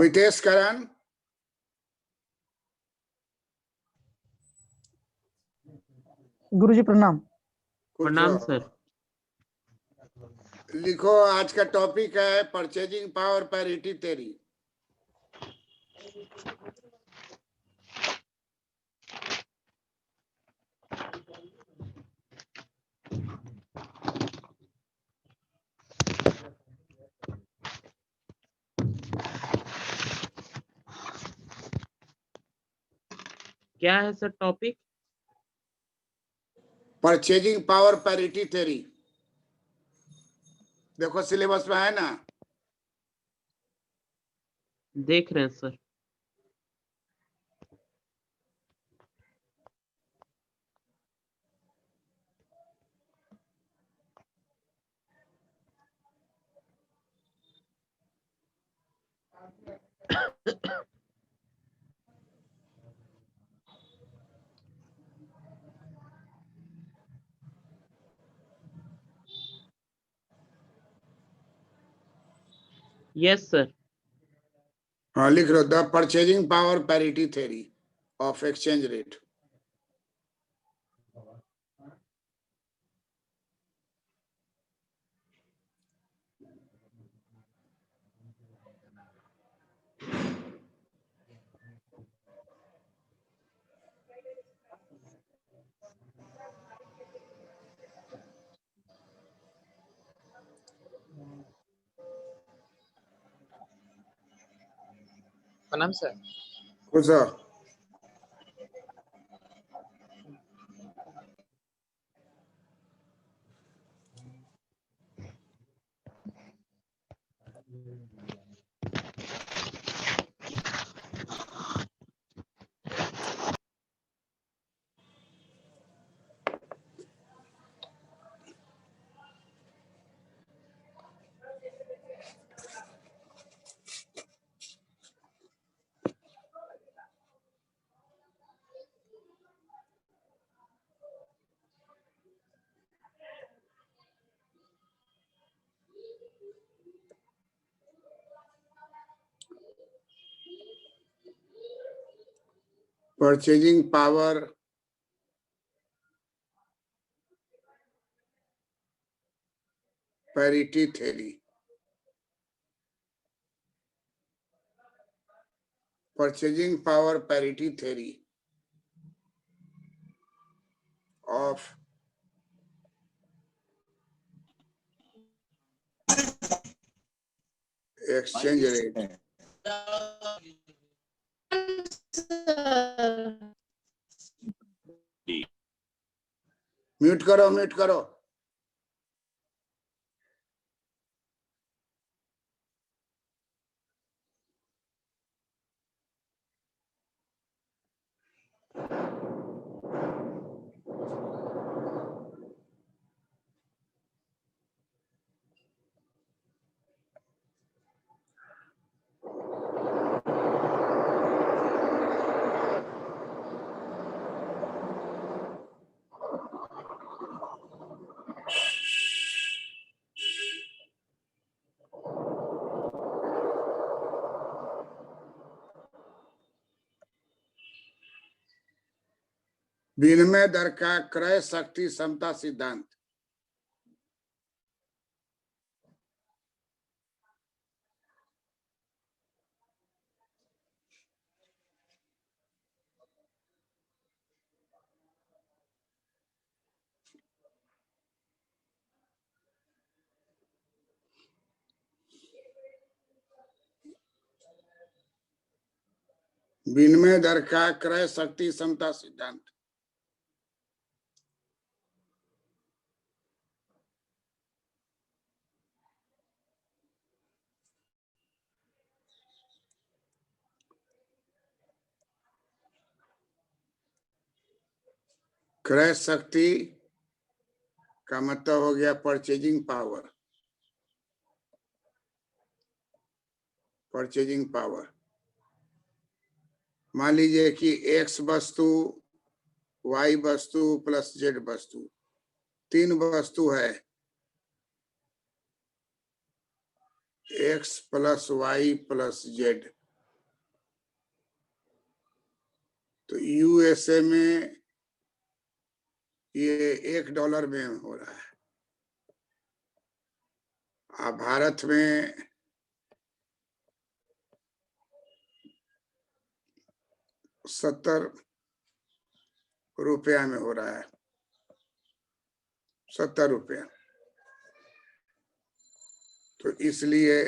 अवितेश करण, गुरुजी प्रणाम। प्रणाम सर। लिखो, आज का टॉपिक है परचेजिंग पावर पैरिटी थ्योरी। क्या है sir topic? Purchasing power parity theory. देखो सिलेबस में है ना। देख रहे हैं सर। Yes sir. हाँ लिख लो, the purchasing power parity theory of exchange rate. प्रणाम सर। खुश हो। Purchasing power parity theory. Purchasing power parity theory of exchange rate. Mute करो, म्यूट करो। विनिमय दर का क्रय शक्ति समता सिद्धांत। विनिमय दर का क्रय शक्ति समता सिद्धांत। क्रय शक्ति का मतलब हो गया परचेजिंग पावर। परचेजिंग पावर, मान लीजिए कि एक्स वस्तु, वाई वस्तु प्लस जेड वस्तु, तीन वस्तु है, X plus Y plus Z, तो यूएसए में ये $1 में हो रहा है, और भारत में 70 रुपया में हो रहा है, 70 रुपया। तो इसलिए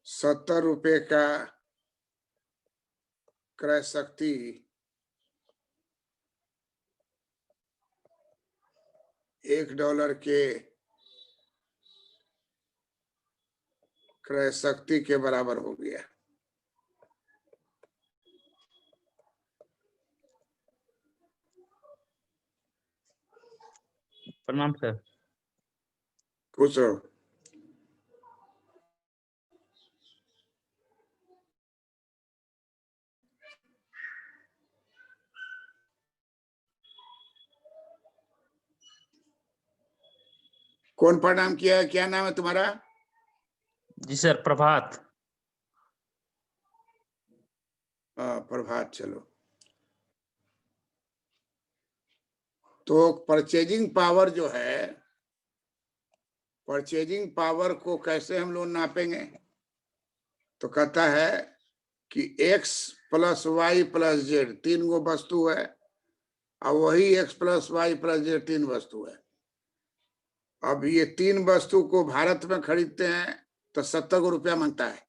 70 रुपये का क्रय शक्ति $1 के क्रय शक्ति के बराबर हो गया। प्रणाम सर। पूछो। कौन प्रणाम किया है? क्या नाम है तुम्हारा? जी सर, प्रभात। प्रभात। चलो, तो परचेजिंग पावर जो है, परचेजिंग पावर को कैसे हम लोग नापेंगे? तो कहता है कि x + y + z 3 गो वस्तु है, और वही x + y + z 3 वस्तु है। अब ये 3 वस्तु को भारत में खरीदते हैं तो 70 रुपया मांगता है,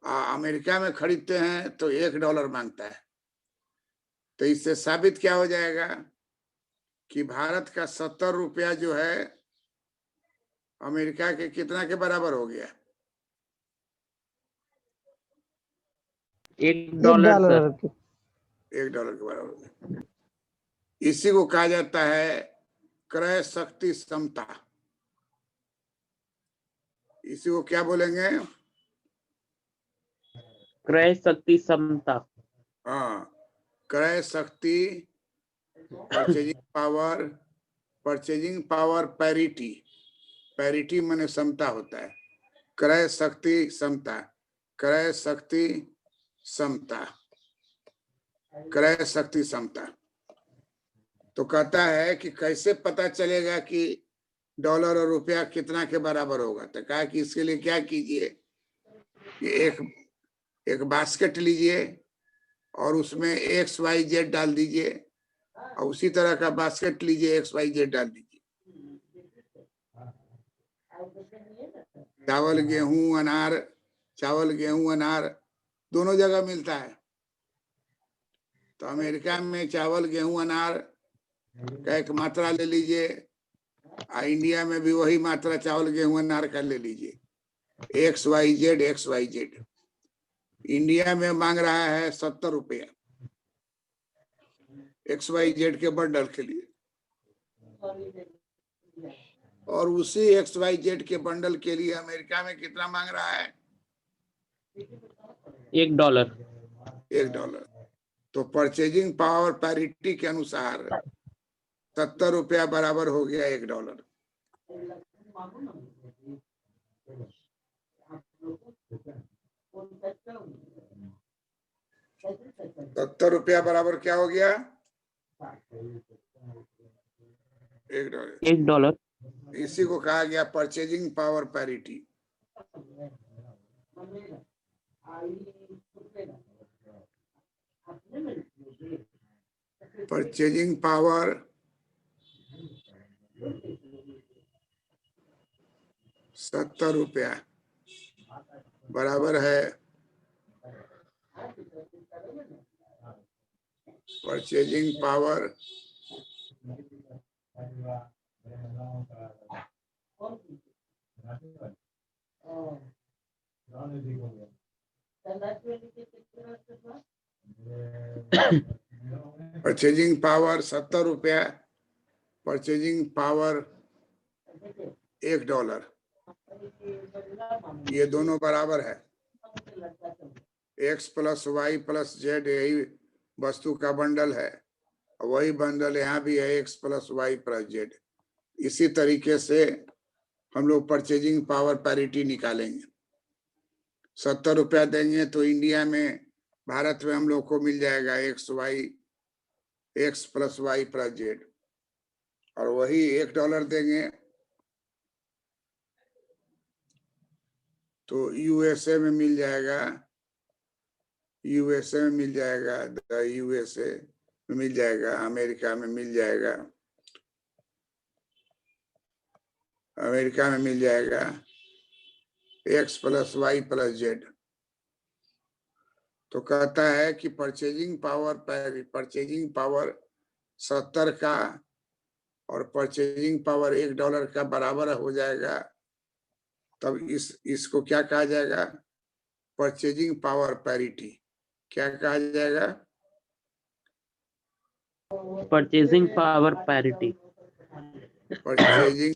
अमेरिका में खरीदते हैं तो $1 मांगता है। तो इससे साबित क्या हो जाएगा कि भारत का 70 रुपया जो है अमेरिका के कितना के बराबर हो गया? $1 सर। $1 के बराबर हो गया। इसी को कहा जाता है क्रय शक्ति समता। इसी को क्या बोलेंगे? क्रय शक्ति समता। हाँ, क्रय शक्ति, परचेजिंग पावर पैरिटी। पैरिटी माने समता होता है। क्रय शक्ति समता, क्रय शक्ति समता, क्रय शक्ति समता। तो कहता है कि कैसे पता चलेगा कि डॉलर और रुपया कितना के बराबर होगा? तो कहा कि इसके लिए क्या कीजिए, एक बास्केट लीजिए और उसमें XYZ डाल दीजिए, और उसी तरह का बास्केट लीजिए, XYZ डाल दीजिए। चावल गेहूं अनार, चावल गेहूं अनार दोनों जगह मिलता है। तो अमेरिका में चावल गेहूं अनार का एक मात्रा ले लीजिए, और इंडिया में भी वही मात्रा चावल गेहूं अनार का ले लीजिए, XYZ। इंडिया में मांग रहा है 70 रुपया XYZ के बंडल के लिए, और उसी XYZ के बंडल के लिए अमेरिका में कितना मांग रहा है? $1। $1। तो परचेजिंग पावर पैरिटी के अनुसार 70 रुपया बराबर हो गया $1। 70 रुपया बराबर क्या हो गया? $1। इसी को कहा गया purchasing power parity. Purchasing power 70 रुपया बराबर है परचेजिंग पावर परचेजिंग पावर 70 रुपया, परचेजिंग पावर $1। ये दोनों बराबर है। X + Y + Z यही वस्तु का बंडल है, वही बंडल यहाँ भी है, X + Y + Z। इसी तरीके से हम लोग परचेजिंग पावर पैरिटी निकालेंगे। ₹70 देंगे तो इंडिया में, भारत में हम लोग को मिल जाएगा x + y + z। और वही $1 देंगे तो USA में मिल जाएगा, USA में मिल जाएगा, USA में मिल जाएगा, अमेरिका में मिल जाएगा, अमेरिका में मिल जाएगा x + y + z। तो कहता है कि परचेजिंग पावर 70 का और परचेजिंग पावर $1 का बराबर हो जाएगा, तब इसको क्या कहा जाएगा? Purchasing power parity. क्या कहा जाएगा? Purchasing power parity. Purchasing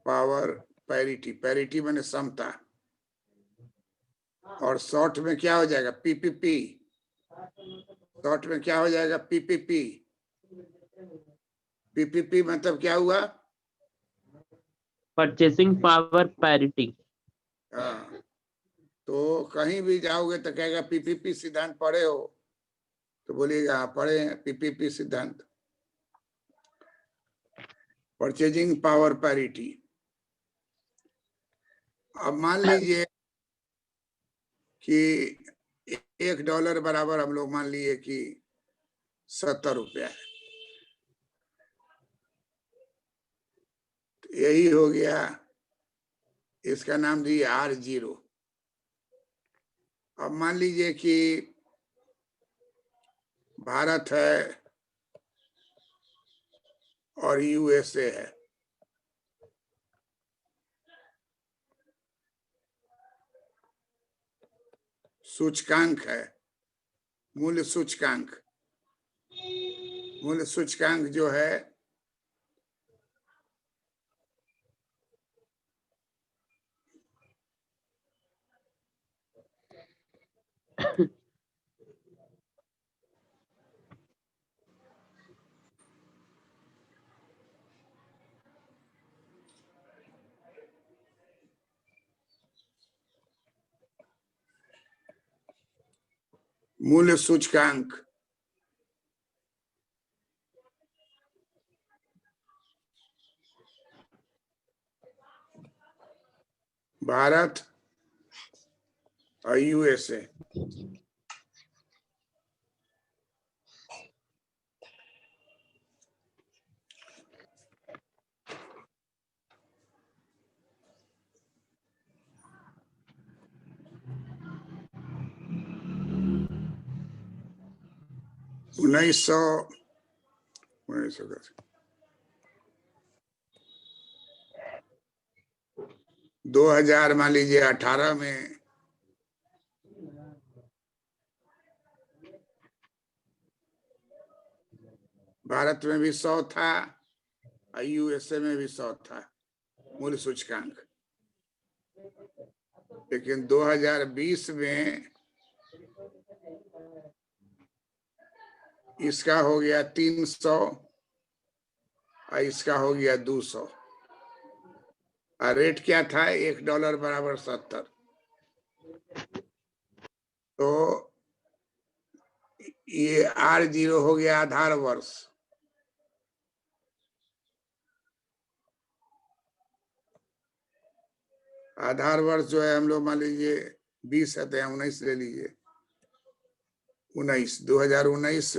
power parity. Parity माने समता, और शॉर्ट में क्या हो जाएगा? PPP। शॉर्ट में क्या हो जाएगा? PPP। PPP मतलब क्या हुआ? Purchasing power parity. हाँ, तो कहीं भी जाओगे तो कहेगा PPP सिद्धांत पढ़े हो, तो बोलिएगा हाँ पढ़े हैं PPP सिद्धांत, परचेजिंग पावर पैरिटी। अब मान लीजिए कि $1 बराबर हम लोग मान लिए कि ₹70 है, तो यही हो गया, इसका नाम दिए R0। अब मान लीजिए कि भारत है और USA है, सूचकांक है, मूल्य सूचकांक जो है मूल्य सूचकांक भारत और USA। उन्नीस सौ 2000 मान लीजिए 18 में भारत में भी 100 था और USA में भी 100 था मूल्य सूचकांक, लेकिन 2020 में इसका हो गया 300 और इसका हो गया 200। और रेट क्या था? $1 बराबर 70। तो ये R0 हो गया आधार वर्ष। आधार वर्ष जो है हम लोग मान लीजिए 20 है तो 19 ले लीजिए। 2019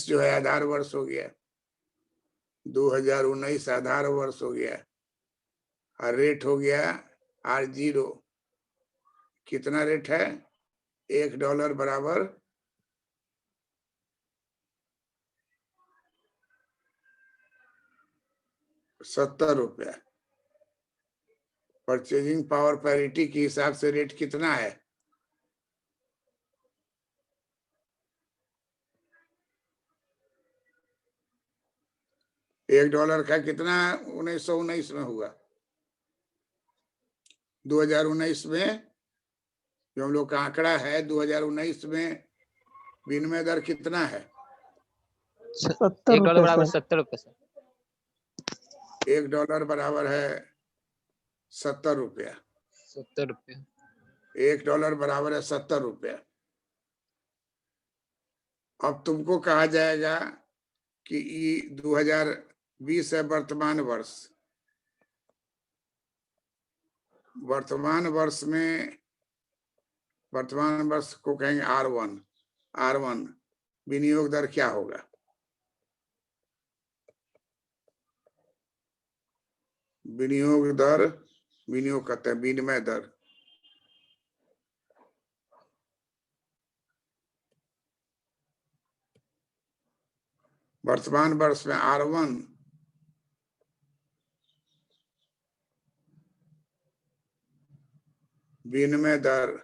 जो है आधार वर्ष हो गया, 2019 आधार वर्ष हो गया, और रेट हो गया R0। कितना रेट है? $1 बराबर 70 रुपया। परचेजिंग पावर पैरिटी के हिसाब से रेट कितना है? $1 का कितना 1919 में हुआ? 2019 में जो हम लोग का आंकड़ा है, 2019 में विनिमय दर कितना है? $70 बराबर सर। ₹70 सर। $1 बराबर है 70 रुपया। 70 रुपये। $1 बराबर है 70 रुपया। अब तुमको कहा जाएगा कि 2020 है वर्तमान वर्ष। वर्तमान वर्ष में वर्तमान वर्ष को कहेंगे R1 विनियोग दर क्या होगा? विनियोग दर, विनियोग कहते हैं विनिमय दर। वर्तमान वर्ष में R1 विनिमय दर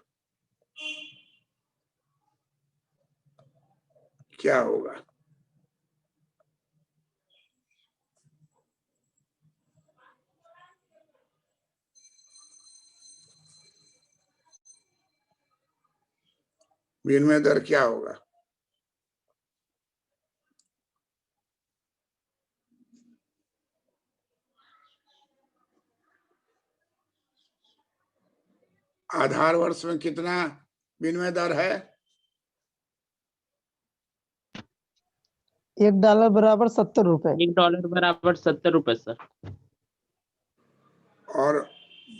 क्या होगा? विनिमय दर क्या होगा? आधार वर्ष में कितना विनिमय दर है? $1 बराबर 70 रुपए। $1 बराबर 70 रुपए सर। और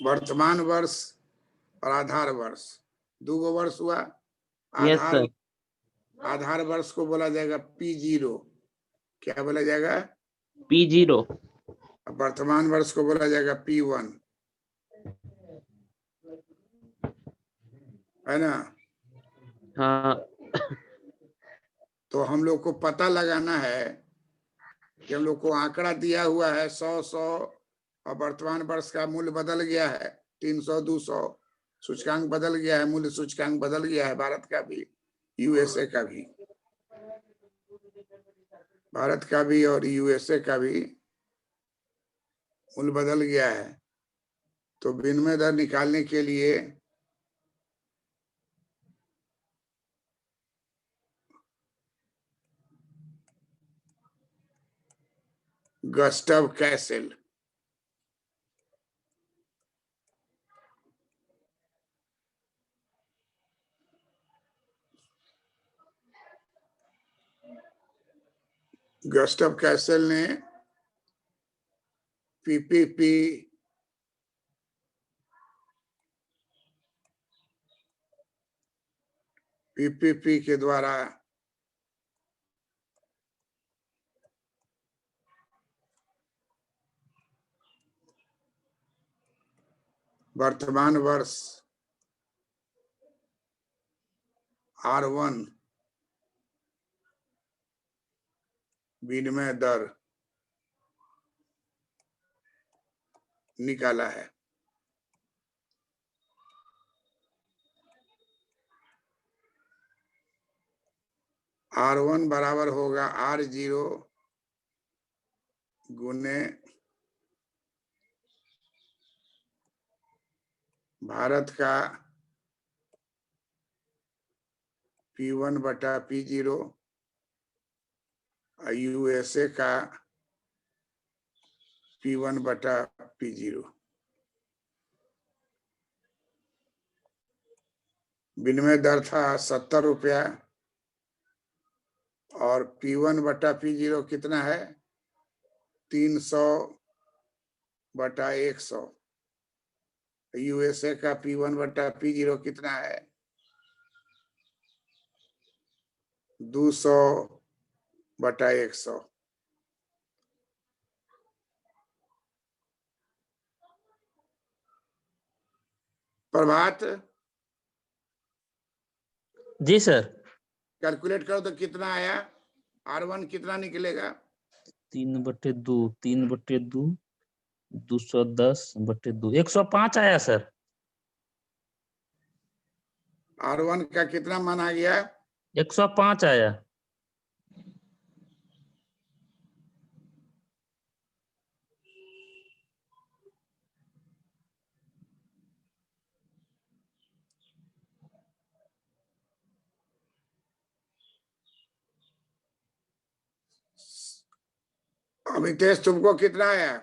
वर्तमान वर्ष और आधार वर्ष, दो गो वर्ष हुआ। यस आधार सर। आधार वर्ष को बोला जाएगा P0। क्या बोला जाएगा? P0। वर्तमान वर्ष को बोला जाएगा P1, है ना? हाँ तो हम लोग को पता लगाना है कि हम लोग को आंकड़ा दिया हुआ है 100 और वर्तमान वर्ष का मूल्य बदल गया है 300 200, सूचकांक बदल गया है, मूल्य सूचकांक बदल गया है। भारत का भी, यूएसए का भी, भारत का भी और यूएसए का भी मूल्य बदल गया है। तो विनिमय दर निकालने के लिए गस्टव कैसेल ने पीपीपी के द्वारा वर्तमान वर्ष R1 विनिमय दर निकाला है। R1 बराबर होगा R0 गुने भारत का P1 बटा P0 और यूएसए का P1 बटा P0। विनिमय दर था 70 रुपया और P1 बटा P0 कितना है? 300 बटा 100। यूएसए का P1 बटा P0 कितना है? 200 बटा 100। प्रभात, जी सर। कैलकुलेट करो तो कितना आया? R1 कितना निकलेगा? 3/2, 3/2, 210/2, 105 आया सर। R1 का कितना मान आ गया? 105 आया। अमितेश, तुमको कितना आया?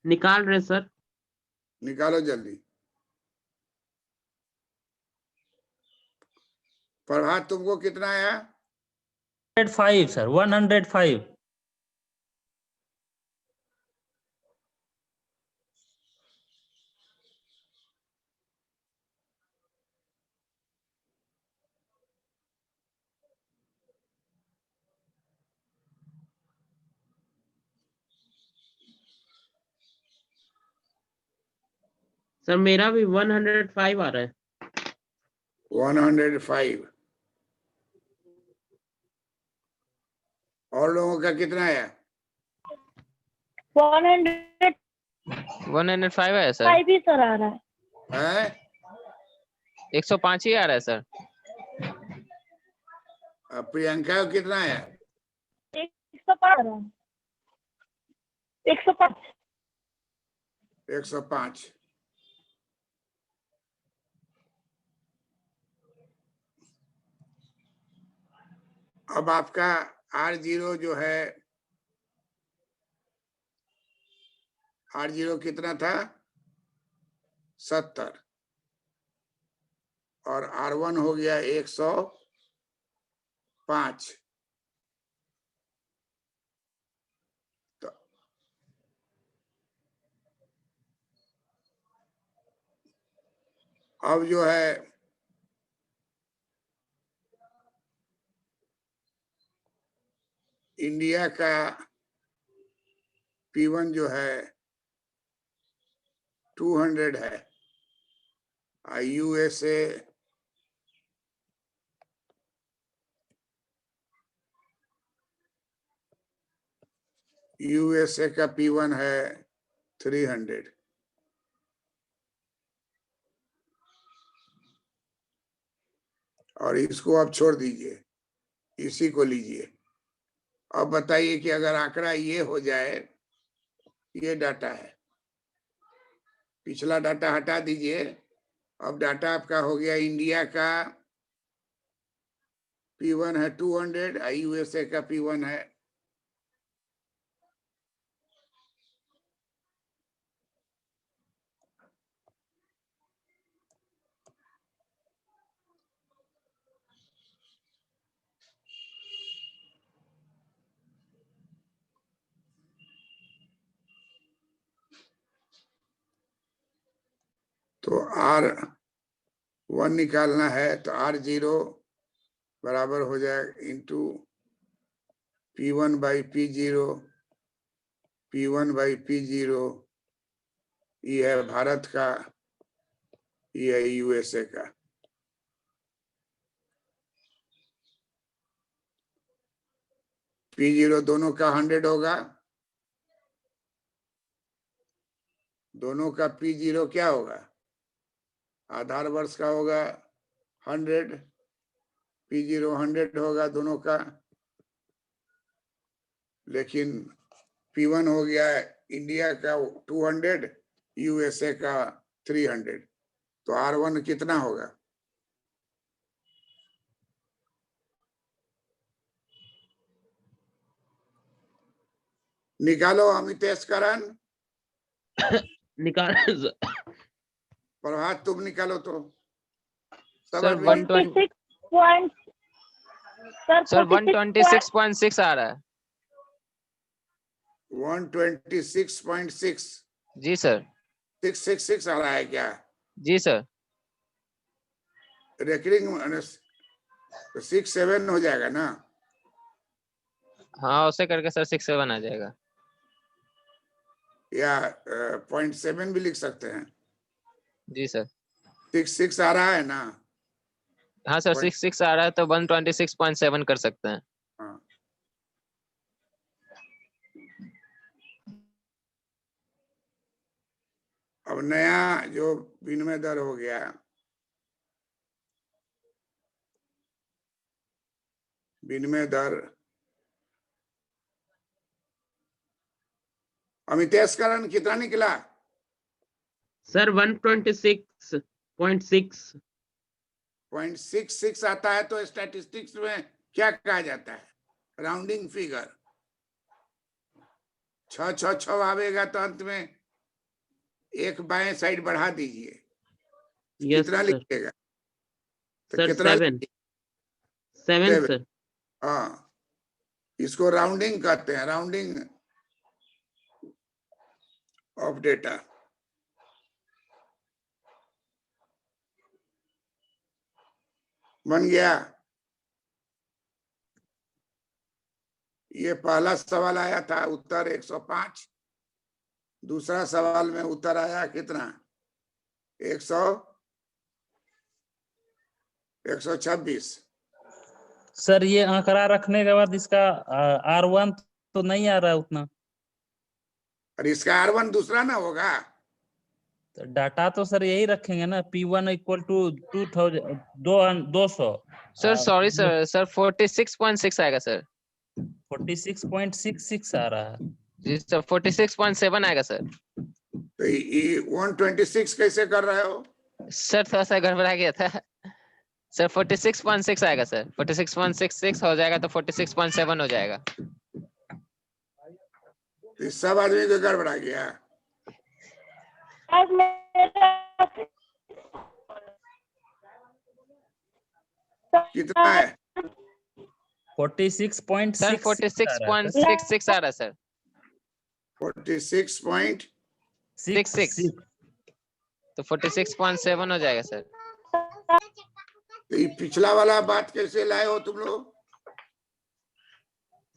निकाल रहे सर। निकालो जल्दी। प्रभात तुमको कितना आया? 105 सर, 105। सर मेरा भी 105 आ रहा है। 105। और लोगों का कितना आया? 105 105 है सर। ही सर आ रहा है। है 105 ही आ रहा है सर। प्रियंका को कितना आया? 105 आ रहा है। 105। 105। अब आपका R0 जो है, R0 कितना था? 70। और R1 हो गया 105। तो अब जो है इंडिया का P1 जो है 200 है। USA का P1 है 300। और इसको आप छोड़ दीजिए, इसी को लीजिए। अब बताइए कि अगर आंकड़ा ये हो जाए, ये डाटा है, पिछला डाटा हटा दीजिए। अब डाटा आपका हो गया इंडिया का P1 है 200, USA का P1 है तो R1 निकालना है तो R0 बराबर हो जाएगा into P1 by P0, P1 by P0। ये है भारत का, ये है USA का। P0 दोनों का 100 होगा। दोनों का P0 क्या होगा? आधार वर्ष का होगा 100। P0 100 होगा दोनों का। लेकिन P1 हो गया इंडिया का 200, USA का 300। तो R1 कितना होगा? निकालो अमितेश करण। निकाल रहे हैं सर। प्रभात तुम निकालो तो। सब सर आदमी 120 सर 126.6 आ रहा है। 126.6 जी सर। 666 आ रहा है क्या? जी सर। रेकरिंग 67 हो जाएगा ना? हाँ उसे करके सर 67 आ जाएगा। या 0.7 भी लिख सकते हैं। जी सर। 66 आ रहा है ना? हाँ सर 66 आ रहा है तो 126.7 कर सकते हैं। हाँ। अब नया जो विनिमय दर हो गया, विनिमय दर अमितेश करण कितना निकला? सर 126.6। 0.66 आता है तो स्टैटिस्टिक्स में क्या कहा जाता है? Rounding figure. 6 आवेगा तो अंत में एक बाएं साइड बढ़ा दीजिए। यस कितना सर। लिखिएगा? तो सर कितना 7 7 7? सर। हाँ, इसको राउंडिंग कहते हैं, राउंडिंग ऑफ डेटा। बन गया। ये पहला सवाल आया था, उत्तर 105। दूसरा सवाल में उत्तर आया कितना? 126। सर ये आंकड़ा रखने के बाद इसका R1 तो नहीं आ रहा है उतना। और इसका R1 दूसरा ना होगा? तो डाटा तो सर यही रखेंगे ना, P1 equal to 200। Sir sorry sir, sir 46.6 आएगा सर। 46.66 आ रहा है। जी सर 46.7 आएगा सर। तो ये 126 कैसे कर रहे हो? सर थोड़ा सा गड़बड़ा गया था सर। 46.6 आएगा सर। 46.66 हो जाएगा तो 46.7 हो जाएगा। तो सब आदमी को गड़बड़ा गया। आज मेरा कितना है? 46.66 सर 46.66 आ रहा है सर। 46.66। तो 46.7 हो जाएगा सर। तो ये पिछला वाला बात कैसे लाए हो तुम लोग?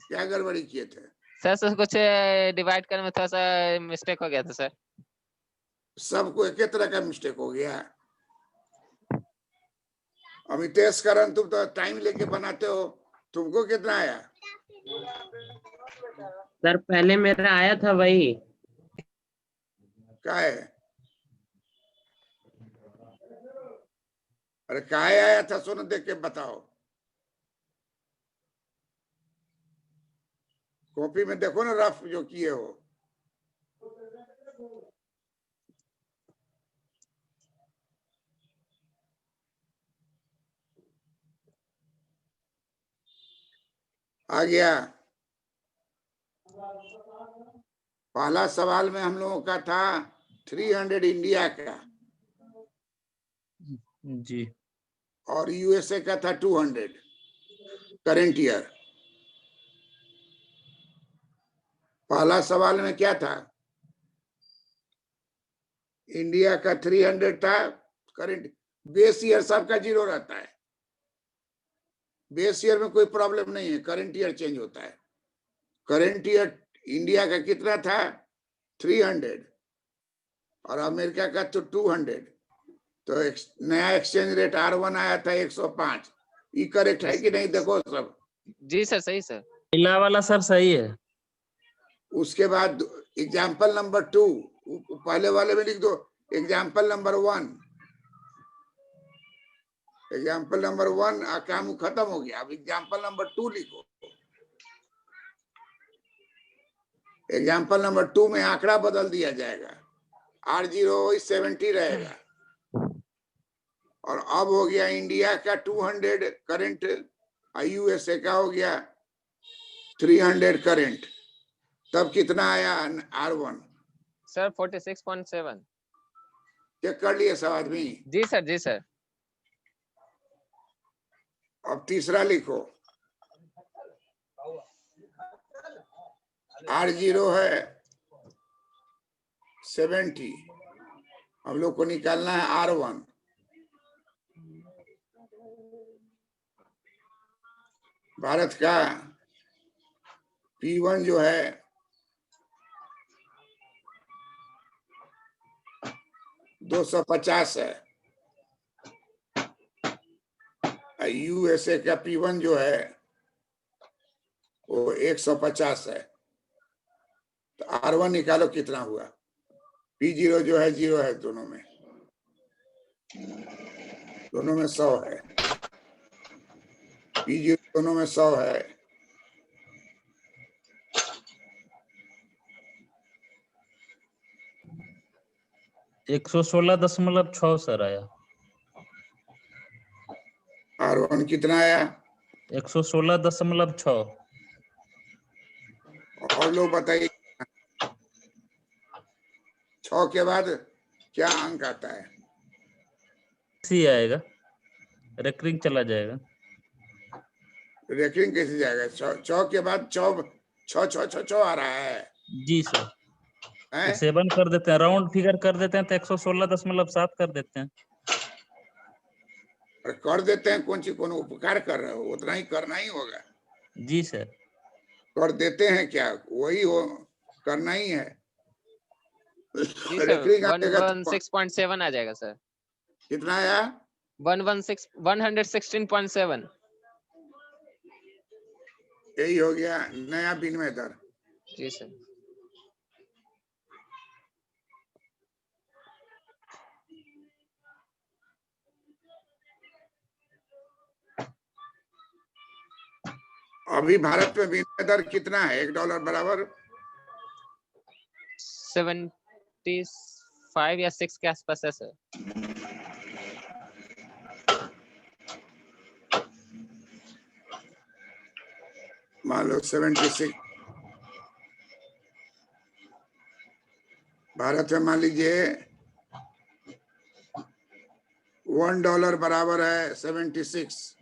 क्या गड़बड़ी किए थे? सर कुछ डिवाइड करने में थोड़ा सा मिस्टेक हो गया था सर। सबको एक ही तरह का मिस्टेक हो गया। अमितेश करण, तुम तो टाइम लेके बनाते हो, तुमको कितना आया? सर पहले मेरा आया था वही। क्या है? अरे क्या आया था? सुनो, देख के बताओ। कॉपी में देखो ना, रफ जो किए हो। आ गया। पहला सवाल में हम लोगों का था 300 इंडिया का, जी, और यूएसए का था 200 करेंट ईयर। पहला सवाल में क्या था? इंडिया का 300 था करेंट। बेस ईयर सबका 0 रहता है। बेस ईयर में कोई प्रॉब्लम नहीं है, करेंट ईयर चेंज होता है। करेंट ईयर इंडिया का कितना था? 300, और अमेरिका का तो 200। तो नया एक्सचेंज रेट R1 आया था 105। ये करेक्ट है कि नहीं? देखो सब। जी सर सही सर। पहला वाला सर सही है। उसके बाद एग्जाम्पल नंबर 2, पहले वाले में लिख दो एग्जाम्पल नंबर 1। एग्जाम्पल नंबर 1 काम खत्म हो गया। अब एग्जाम्पल नंबर 2 लिखो। एग्जाम्पल नंबर 2 में आंकड़ा बदल दिया जाएगा। R0 70 रहेगा, और अब हो गया इंडिया का 200 करंट, यूएसए का हो गया 300 करंट। तब कितना आया R1? सर 46.7। चेक कर लिए सब आदमी? जी सर जी सर। अब तीसरा लिखो। R0 है 70, हम लोग को निकालना है R1। भारत का P1 जो है 250 है, यूएसए का P1 जो है वो 150 है। तो R1 निकालो कितना हुआ? P0 जो है 0 है, दोनों में 100 है। P0 दोनों में 100 है। $116.6 सर आया। R1 कितना आया? 116.6। और लोग बताइए। 6 के बाद क्या अंक आता है? सी आएगा, रेकरिंग चला जाएगा। रेकरिंग कैसे जाएगा? 6 के बाद 6 आ रहा है जी सर, हैं? 7 कर देते हैं, राउंड फिगर कर देते हैं तो 116.7 कर देते हैं। और कर देते हैं, कौन उपकार कर रहे हो? उतना ही करना ही होगा। जी सर। कर देते हैं क्या? वही हो, करना ही है। जी सर, रेकरिंग आएगा तो 116.7 आ जाएगा सर। कितना आया? 116 116.7। यही हो गया नया विनिमय दर। जी सर। अभी भारत में विनिमय दर कितना है? $1 बराबर 75 या 6 के आसपास है सर। मान लो 76। भारत में मान लीजिए $1 बराबर है 76,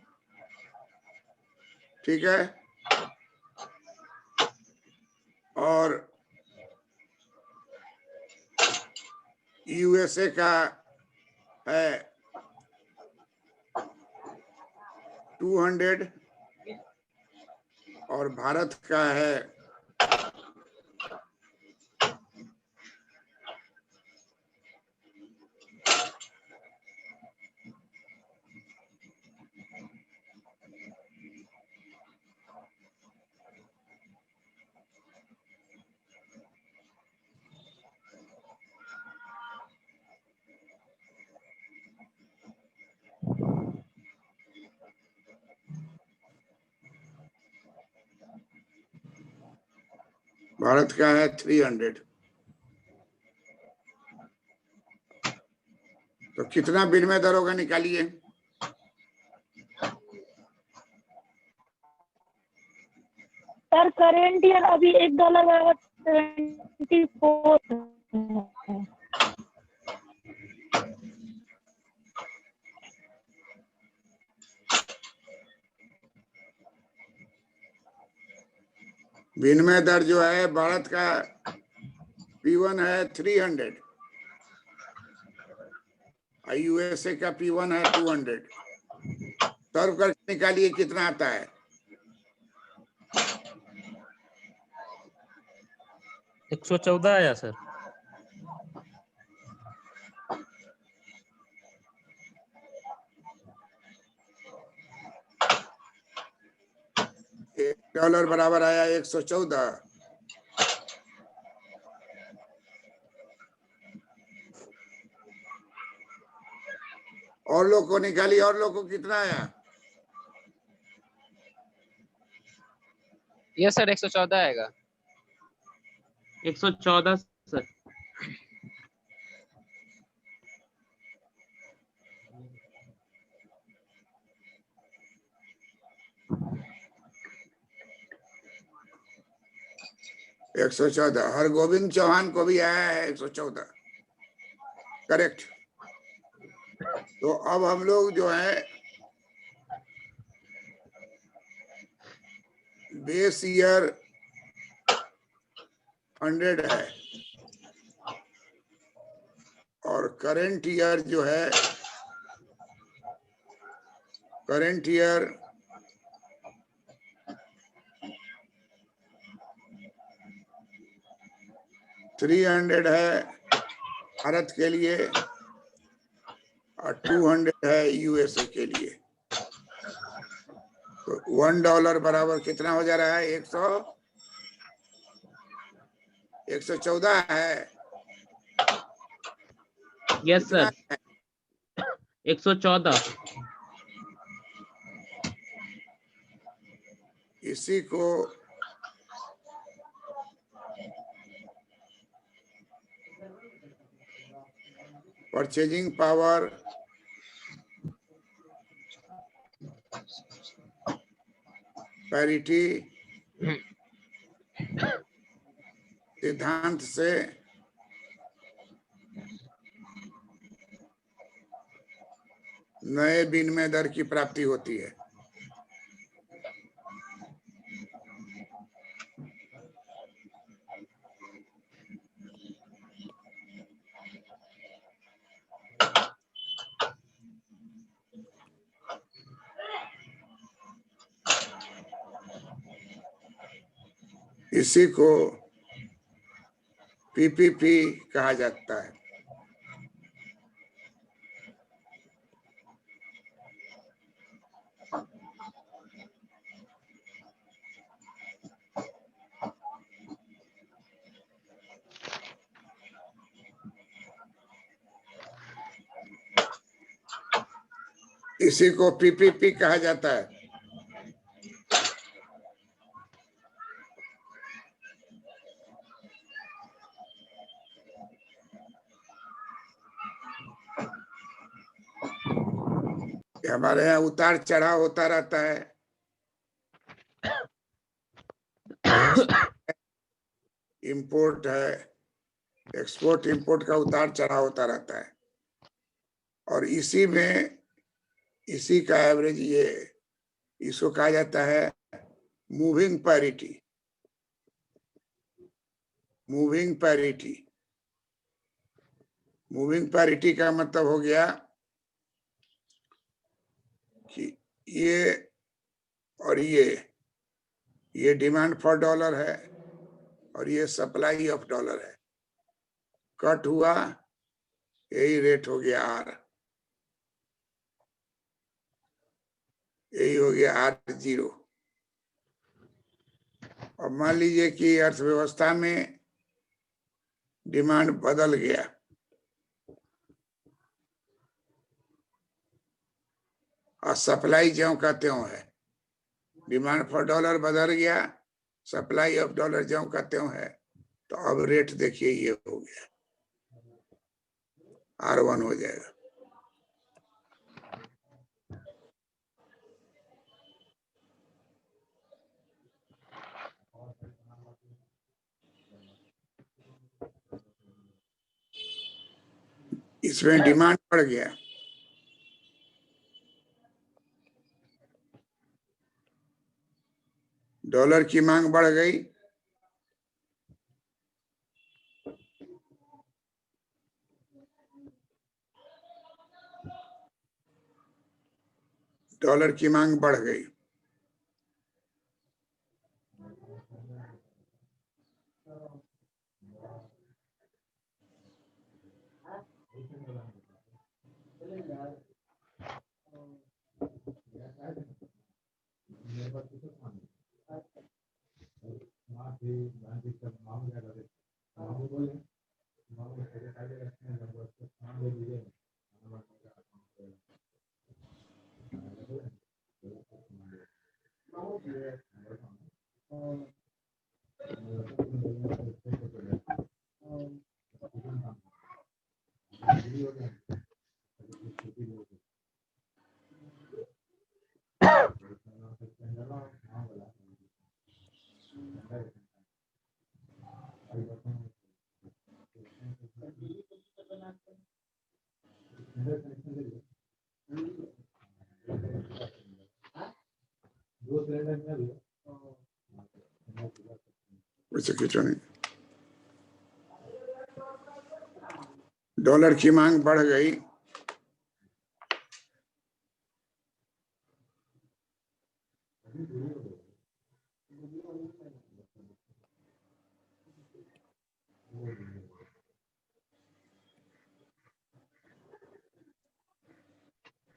ठीक है। और यूएसए का है 200 और भारत का है 300। तो कितना विनिमय दर होगा निकालिए। सर करेंट ईयर अभी $1 बराबर 74 है। विनिमय दर जो है भारत का P1 है 300 और यूएसए का P1 है 200। सर्व करके निकालिए कितना आता है। 114 आया सर। $1 बराबर आया 114। और लोग को निकालिए, और लोग को कितना आया? ये सर 114 आएगा। 114 सर। $114। हरगोविंद चौहान को भी आया है 114। करेक्ट। तो अब हम लोग जो है बेस ईयर 100 है और करंट ईयर जो है करंट ईयर 300 है भारत के लिए और 200 है यूएसए के लिए। तो $1 बराबर कितना हो जा रहा है? 114 है। Yes sir, 114। इसी को परचेजिंग पावर पैरिटी सिद्धांत से नए विनिमय दर की प्राप्ति होती है। इसी को पीपीपी कहा जाता है। इसी को पीपीपी कहा जाता है। हमारे यहाँ उतार चढ़ाव होता रहता है। इंपोर्ट है, एक्सपोर्ट इंपोर्ट का उतार चढ़ाव होता रहता है, और इसी में इसी का एवरेज इसको कहा जाता है moving parity. Moving parity, moving parity का मतलब हो गया कि ये और ये डिमांड फॉर डॉलर है और ये सप्लाई ऑफ डॉलर है। कट हुआ, यही रेट हो गया R, यही हो गया R0। और मान लीजिए कि अर्थव्यवस्था में डिमांड बदल गया, और सप्लाई ज्यों का त्यों है। डिमांड फॉर डॉलर बदल गया, सप्लाई ऑफ डॉलर ज्यों का त्यों है, तो अब रेट देखिए ये हो गया R1 हो जाएगा। इसमें डिमांड बढ़ गया, डॉलर की मांग बढ़ गई, डॉलर की मांग बढ़ गई। डॉलर की मांग बढ़ गई,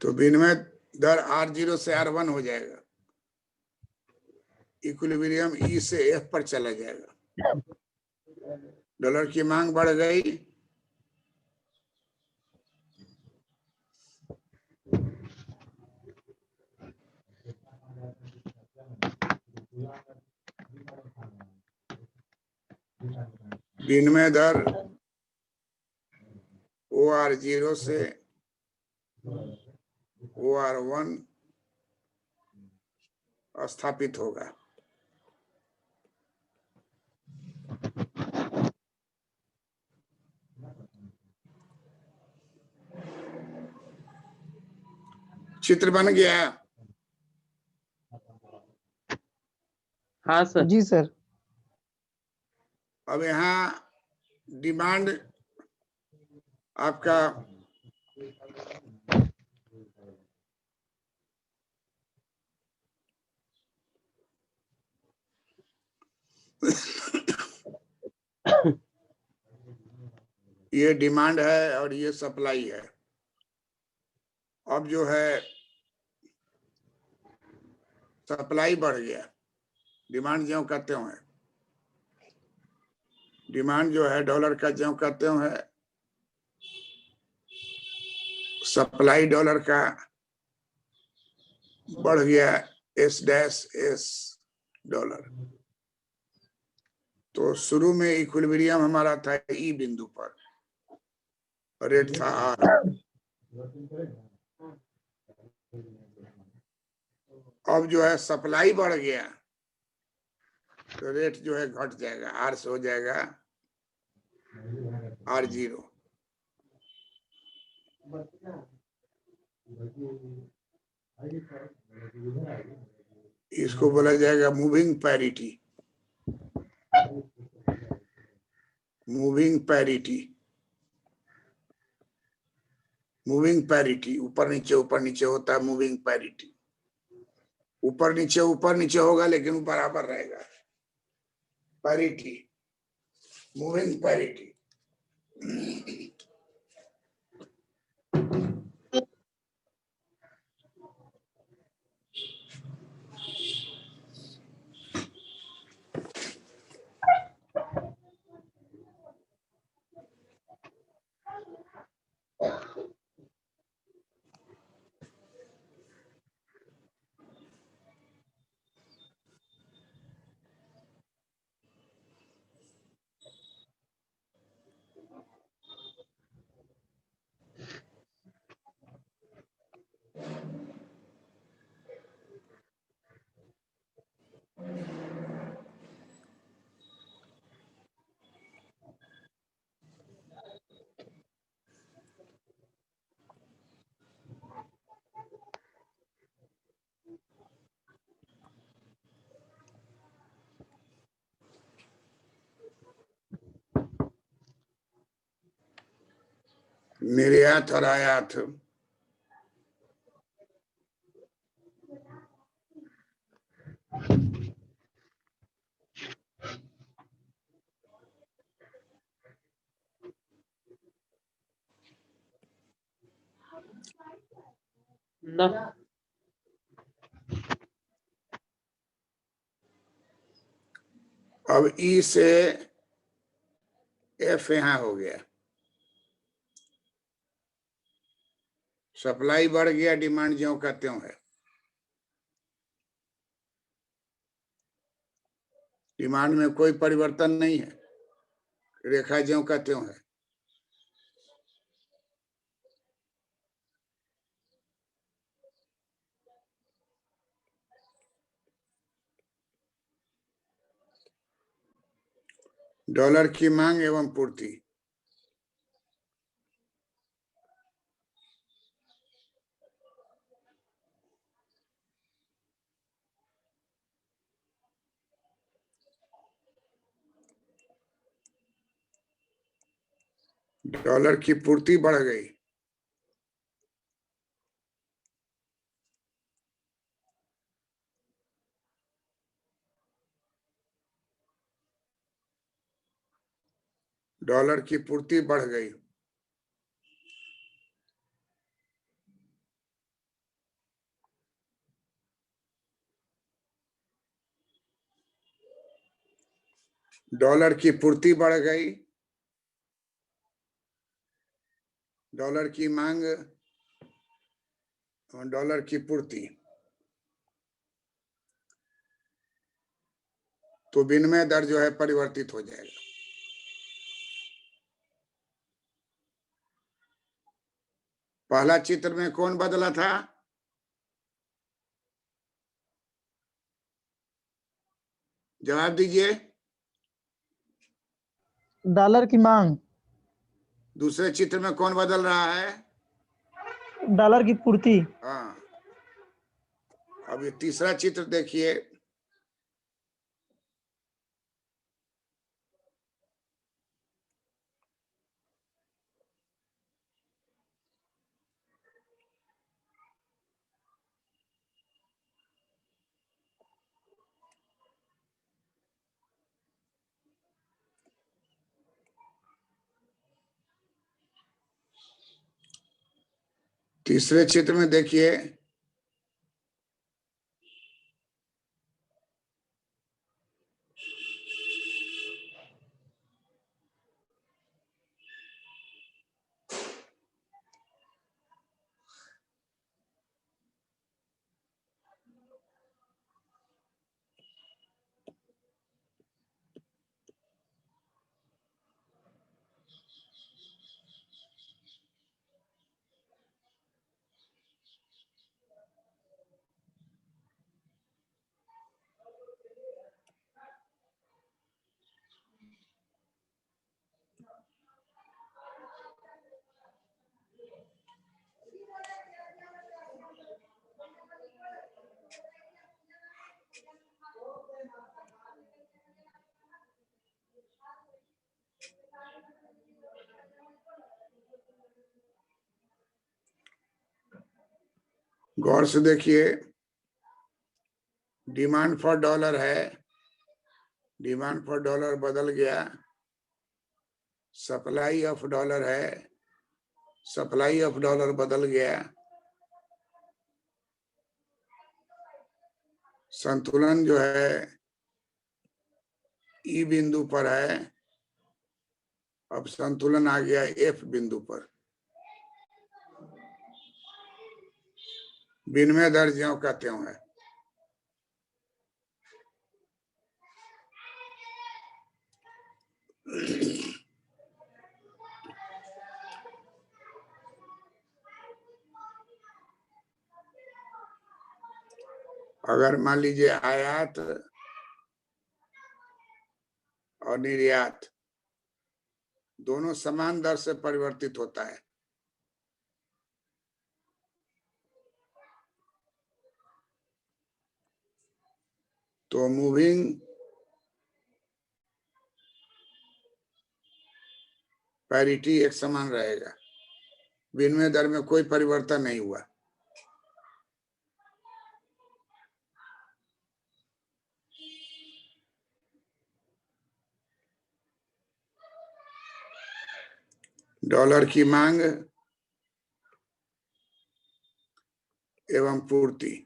तो विनिमय दर R0 से R1 हो जाएगा, इक्विलिब्रियम E से F पर चला जाएगा। डॉलर की मांग बढ़ गई, विनिमय दर OR0 से OR1 स्थापित होगा। चित्र बन गया? हाँ सर। जी सर। अब यहाँ डिमांड आपका ये डिमांड है और ये सप्लाई है। अब जो है सप्लाई बढ़ गया, डिमांड ज्यों कहते हो है, डिमांड जो है डॉलर का ज्यों कहते हो है, सप्लाई डॉलर का बढ़ गया S-S डॉलर। तो शुरू में इक्विलिब्रियम हमारा था ई बिंदु पर, रेट था R। अब जो है सप्लाई बढ़ गया तो रेट जो है घट जाएगा, R से हो जाएगा R0। इसको बोला जाएगा moving parity. Moving parity, moving parity, ऊपर नीचे होता है मूविंग पैरिटी। ऊपर नीचे होगा लेकिन बराबर रहेगा, पैरिटी, मूविंग पैरिटी। निर्यात और आयात, ना अब ई से F यहां हो गया, सप्लाई बढ़ गया, डिमांड ज्यों का त्यों है। डिमांड में कोई परिवर्तन नहीं है, रेखा ज्यों का त्यों है। डॉलर की मांग एवं पूर्ति, डॉलर की पूर्ति बढ़ गई, डॉलर की पूर्ति बढ़ गई। डॉलर की पूर्ति बढ़ गई, डॉलर की मांग और डॉलर की पूर्ति, तो विनिमय दर जो है परिवर्तित हो जाएगा। पहला चित्र में कौन बदला था? जवाब दीजिए। डॉलर की मांग। दूसरे चित्र में कौन बदल रहा है? डॉलर की पूर्ति। हाँ, अब ये तीसरा चित्र देखिए। तीसरे चित्र में देखिए, गौर से देखिए, डिमांड फॉर डॉलर है, डिमांड फॉर डॉलर बदल गया, सप्लाई ऑफ डॉलर है, सप्लाई ऑफ डॉलर बदल गया, संतुलन जो है ई बिंदु पर है, अब संतुलन आ गया एफ बिंदु पर। विनिमय दर ज्यों का त्यों है। अगर मान लीजिए आयात और निर्यात दोनों समान दर से परिवर्तित होता है, तो मूविंग पैरिटी एक समान रहेगा, विनिमय दर में कोई परिवर्तन नहीं हुआ। डॉलर की मांग एवं पूर्ति,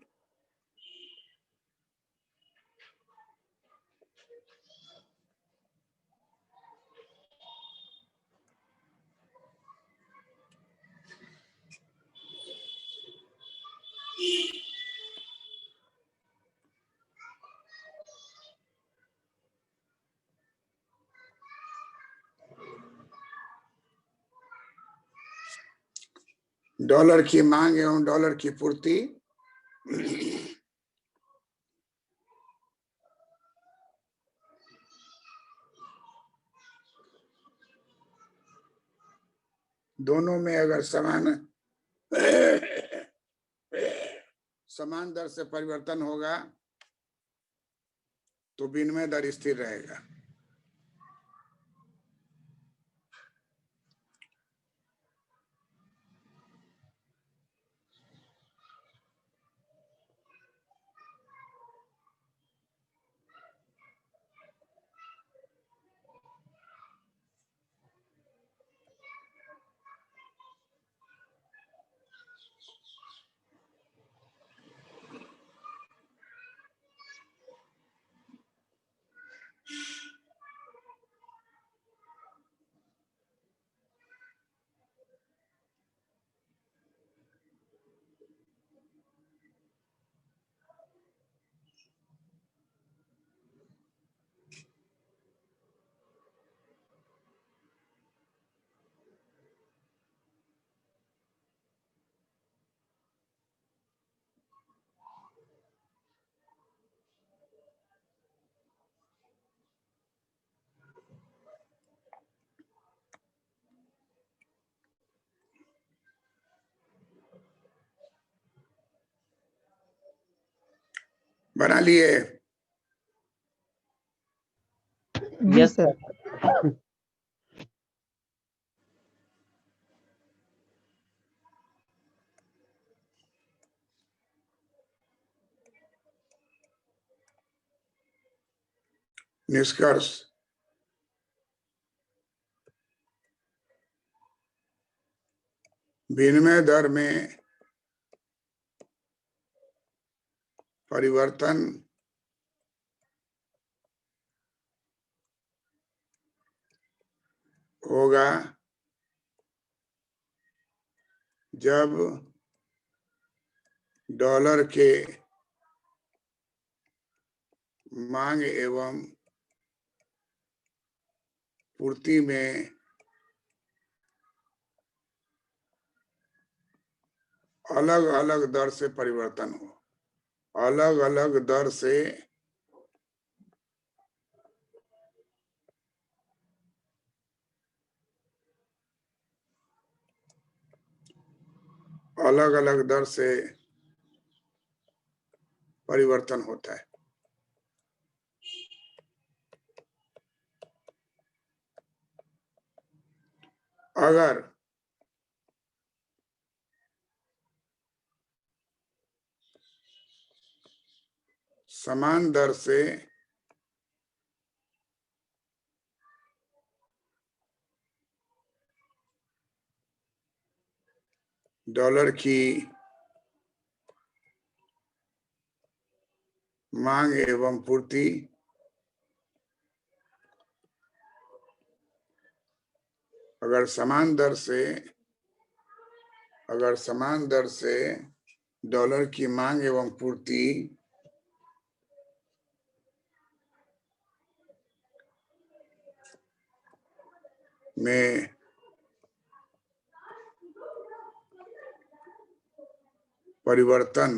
डॉलर की मांग एवं डॉलर की पूर्ति दोनों में अगर समान दर से परिवर्तन होगा तो विनिमय दर स्थिर रहेगा। बना लिए? जी यस सर। निष्कर्ष, विनिमय दर में परिवर्तन होगा जब डॉलर के मांग एवं पूर्ति में अलग अलग दर से परिवर्तन हो। अलग अलग दर से अलग अलग दर से परिवर्तन होता है। अगर समान दर से डॉलर की मांग एवं पूर्ति अगर समान दर से डॉलर की मांग एवं पूर्ति में परिवर्तन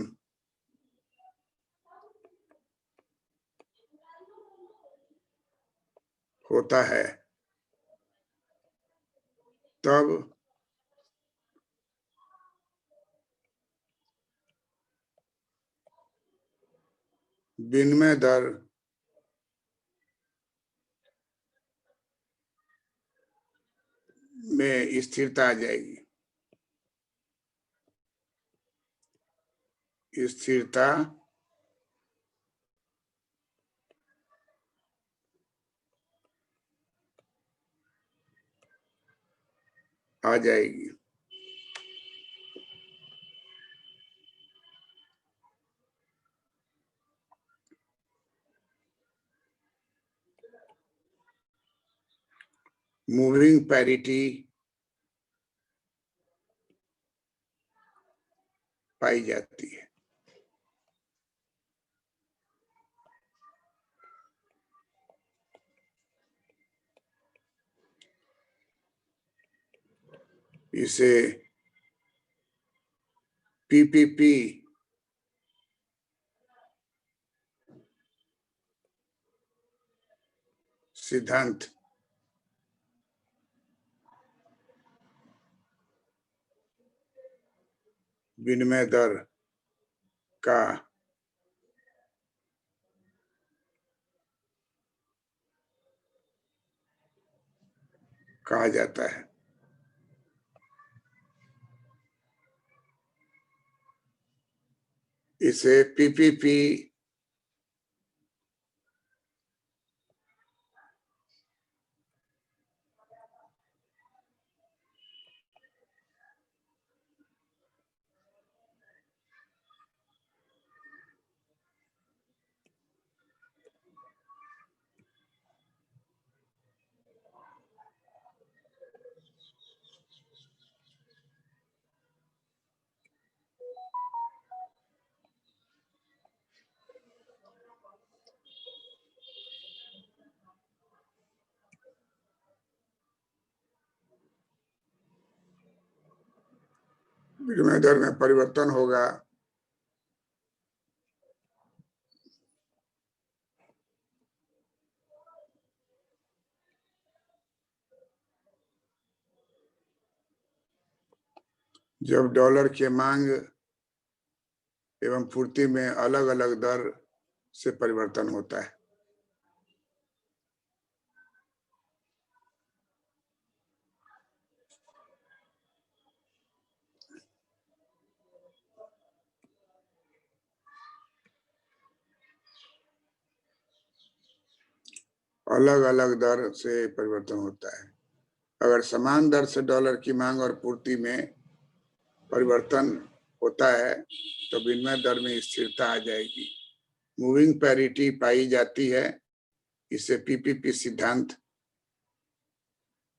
होता है तब विनिमय दर में स्थिरता आ जाएगी। स्थिरता आ जाएगी। मूविंग पैरिटी पाई जाती है। इसे पीपीपी सिद्धांत विनिमय दर का कहा जाता है। इसे पीपीपी विनिमय दर में परिवर्तन होगा जब डॉलर के मांग एवं पूर्ति में अलग अलग दर से परिवर्तन होता है। अलग अलग दर से परिवर्तन होता है। अगर समान दर से डॉलर की मांग और पूर्ति में परिवर्तन होता है तो विनिमय दर में स्थिरता आ जाएगी, मूविंग पैरिटी पाई जाती है। इसे पीपीपी सिद्धांत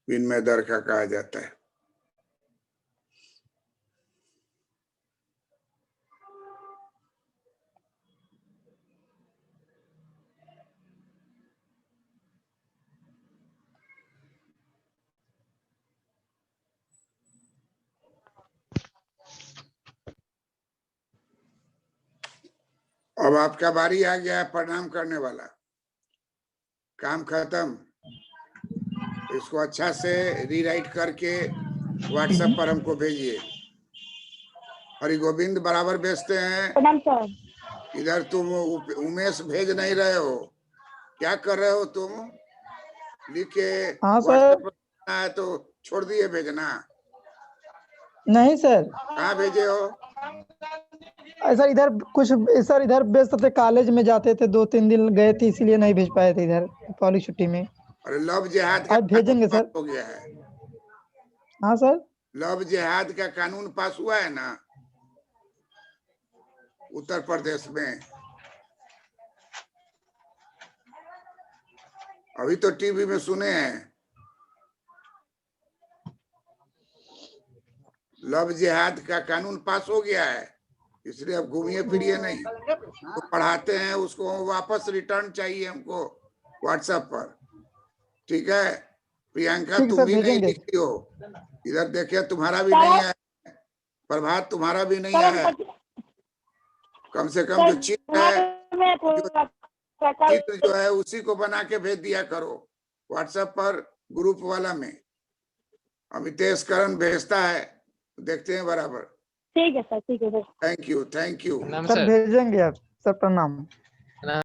विनिमय दर का कहा जाता है। अब आपका बारी आ गया है प्रणाम करने वाला। काम खत्म। इसको अच्छा से रीराइट करके व्हाट्सएप पर हमको भेजिए। हरि गोविंद बराबर भेजते हैं। प्रणाम सर। इधर तुम उमेश भेज नहीं रहे हो, क्या कर रहे हो तुम? लिख के हाँ सर। व्हाट्सएप पर भेजना है तो छोड़ दिए भेजना। नहीं सर, कहाँ भेजे हो? सर इधर कुछ, सर इधर व्यस्त थे, कॉलेज में जाते थे, 2-3 दिन गए थे, इसीलिए नहीं भेज पाए थे इधर कॉलेज छुट्टी में। अरे लव जिहाद का आज भेजेंगे कानून सर। पास हो गया है। हाँ सर। लव जिहाद का कानून पास हुआ है ना उत्तर प्रदेश में। अभी तो टीवी में सुने हैं। लव जिहाद का कानून पास हो गया है, इसलिए अब घूमिए फिरिए नहीं। तो पढ़ाते हैं उसको वापस रिटर्न चाहिए हमको व्हाट्सएप पर। ठीक है प्रियंका, ठीक तुम सर, भी नहीं भेजेंगे। लिखती हो। इधर देखिए तुम्हारा भी नहीं है, प्रभात तुम्हारा भी नहीं है। कम से कम जो चित्र है, चित्र जो है उसी को बना के भेज दिया करो व्हाट्सएप पर ग्रुप वाला में। अमितेश करण भेजता है, देखते हैं बराबर। ठीक है सर, ठीक है sir. Thank you, thank you. प्रणाम सर सर। भेजेंगे आप। सर प्रणाम।